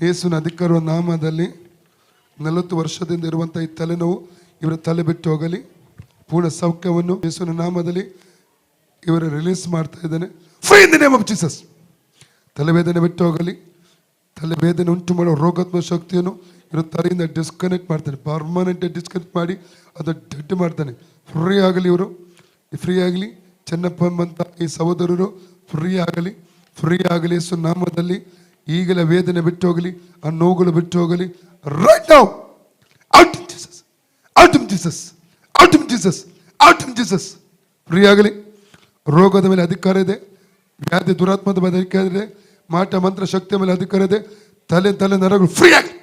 ಯೇಸುವಿನ ಅಧಿಕಾರವ ನಾಮದಲ್ಲಿ 40 ವರ್ಷದಿಂದ ಇರುವಂಥ ಈ ತಲೆನೋವು ಇವರ ತಲೆ ಬಿಟ್ಟು ಹೋಗಲಿ. ಪೂರ್ಣ ಸೌಖ್ಯವನ್ನು ಯೇಸುವಿನ ನಾಮದಲ್ಲಿ ಇವರ ರಿಲೀಸ್ ಮಾಡ್ತಾ ಇದ್ದಾನೆ. Free in the name of Jesus. ತಲೆವೇದನೆ ಬಿಟ್ಟು ಹೋಗಲಿ. ತಲೆವೇದನೆ ಉಂಟು ಮಾಡೋ ರೋಗಾತ್ಮಕ ಶಕ್ತಿಯನ್ನು ಇವರು ತಲೆಯಿಂದ ಡಿಸ್ಕನೆಕ್ಟ್ ಮಾಡ್ತಾನೆ. ಪರ್ಮನೆಂಟ್ ಡಿಸ್ಕನೆಕ್ಟ್ ಮಾಡಿ ಅದು ಡೆಡ್ ಮಾಡ್ತಾನೆ. ಫ್ರೀ ಆಗಲಿ, ಇವರು ಫ್ರೀ ಆಗಲಿ. ಚೆನ್ನಪ್ಪ ಅಂತ ಈ ಸಹೋದರರು ಫ್ರೀ ಆಗಲಿ, ಫ್ರೀ ಆಗಲಿ. ಯೇಸು ನಾಮದಲ್ಲಿ ಈಗಲೇ ವೇದನೆ ಬಿಟ್ಟು ಹೋಗಲಿ, ಆ ನೋವುಗಳು ಬಿಟ್ಟು ಹೋಗಲಿ. Right now, out in Jesus, out in Jesus, out in Jesus, out in Jesus. Free ಆಗಲಿ. ರೋಗದ ಮೇಲೆ ಅಧಿಕಾರ ಇದೆ, ವ್ಯಾಧಿ ದುರಾತ್ಮದ ಮೇಲೆ ಅಧಿಕಾರ ಇದೆ, ಮಾಟ ಮಂತ್ರ ಶಕ್ತಿಯ ಮೇಲೆ ಅಧಿಕಾರ ಇದೆ. ತಲೆ ನರಗಳು ಫ್ರೀ ಆಗಲಿ,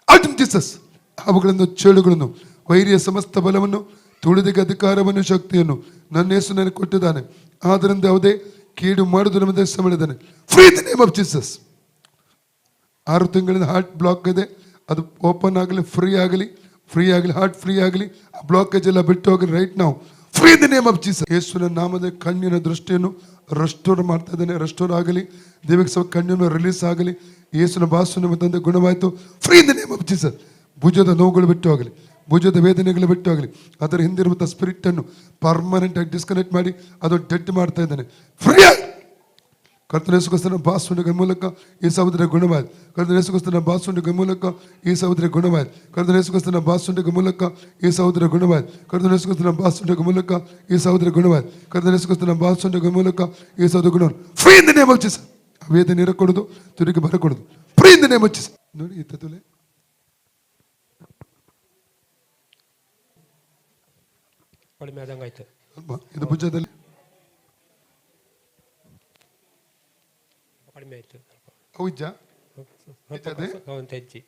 ಔಟ್ ಇನ್ ಜೀಸಸ್. ಅವುಗಳನ್ನು ಚೇಳುಗಳನ್ನು ವೈರಿಯ ಸಮಸ್ತ ಬಲವನ್ನು ತುಳಿದಿಗೆ ಅಧಿಕಾರವನ್ನು ಶಕ್ತಿಯನ್ನು ನನ್ನ ಯೇಸು ನನಗೆ ಕೊಟ್ಟಿದ್ದಾನೆ. ಆದ್ದರಿಂದ ಯಾವುದೇ ಕೀಡು ಮಾಡುವುದು ನಮ್ಮ ದೇಶ ಮಾಡಿದ್ದಾನೆ. Free in the name of Jesus. 6 ತಿಂಗಳಿಂದ ಹಾರ್ಟ್ ಬ್ಲಾಕ್ ಇದೆ, ಅದು ಓಪನ್ ಆಗಲಿ, ಫ್ರೀ ಆಗಲಿ, ಫ್ರೀ ಆಗಲಿ, ಹಾರ್ಟ್ ಫ್ರೀ ಆಗಲಿ. ಆ ಬ್ಲಾಕೇಜ್ ಎಲ್ಲ ಬಿಟ್ಟು ಹೋಗಲಿ. ರೈಟ್ ನಾವು free in the name of Jesus. ಯೇಸುವಿನ ನಾಮದ ಕಣ್ಣಿನ ದೃಷ್ಟಿಯನ್ನು ರೆಸ್ಟೋರ್ ಮಾಡ್ತಾ ಇದ್ದಾನೆ. ರೆಸ್ಟೋರ್ ಆಗಲಿ. ದೇವಿಗೆ ಸ್ವಲ್ಪ ಕಣ್ಣನ್ನು ರಿಲೀಸ್ ಆಗಲಿ. ಯೇಸುವಿನ ಭಾಷೆಯನ್ನು ತಂದೆ ಗುಣವಾಯಿತು. Free in the name of Jesus. ಭುಜದ ನೋವುಗಳು ಬಿಟ್ಟು ಹೋಗಲಿ, ಭುಜದ ವೇದನೆಗಳು ಬಿಟ್ಟು ಹೋಗಲಿ. ಅದರ ಹಿಂದಿರುವಂಥ ಸ್ಪಿರಿಟನ್ನು ಪರ್ಮನೆಂಟ್ ಆಗಿ ಡಿಸ್ಕನೆಕ್ಟ್ ಮಾಡಿ ಅದು ಡೆಡ್ ಮಾಡ್ತಾ ಇದ್ದಾನೆ. ಫ್ರೀ ಆಗಿ ಕರ್ತನ ಯೇಸುಕ್ರಿಸ್ತನ ಬಾಸುಂಡಿಗಳ ಮೂಲಕ ಈ ಸಹೋದರ ಗುಣವಾಯಿತು. ಕರ್ತನ ಯೇಸುಕ್ರಿಸ್ತನ ಬಾಸುಂಡಿಗಳ ಮೂಲಕ ಈ ಸಹೋದರ ಗುಣವಾಯಿತು. ಕರ್ತನ ಯೇಸುಕ್ರಿಸ್ತನ ಬಾಸುಂಡಿಗಳ ಮೂಲಕ ಈ ಸಹೋದರ ಗುಣವಾಯಿತು. ಕರ್ತನ ಯೇಸುಕ್ರಿಸ್ತನ ಬಾಸುಂಡಿಗಳ ಮೂಲಕ ಈ ಸಹೋದರ ಗುಣವಾಯಿತು. ಕರ್ತನ ಯೇಸುಕ್ರಿಸ್ತನ ಬಾಸುಂಡಿಗಳ ಮೂಲಕ ಈ ಸಹೋದರ ಗುಣವಾಯಿತು. Free in the name of Jesus. ವೇದನೆ ಇರಕೊಡುದು, ತುರಿಗೆ ಬರಕೊಡುದು. Free in the name of Jesus. ನೋಡಿ ಈ ತಲೆ ಕಡಿಮೆ ಆದಂಗೆ ಆಯ್ತು. ಇದು ಭುಜದಲ್ಲಿ ಕಡಿಮೆ ಆಯ್ತು. ಹೌಜ್ಜ ಹೆಚ್ಚಿ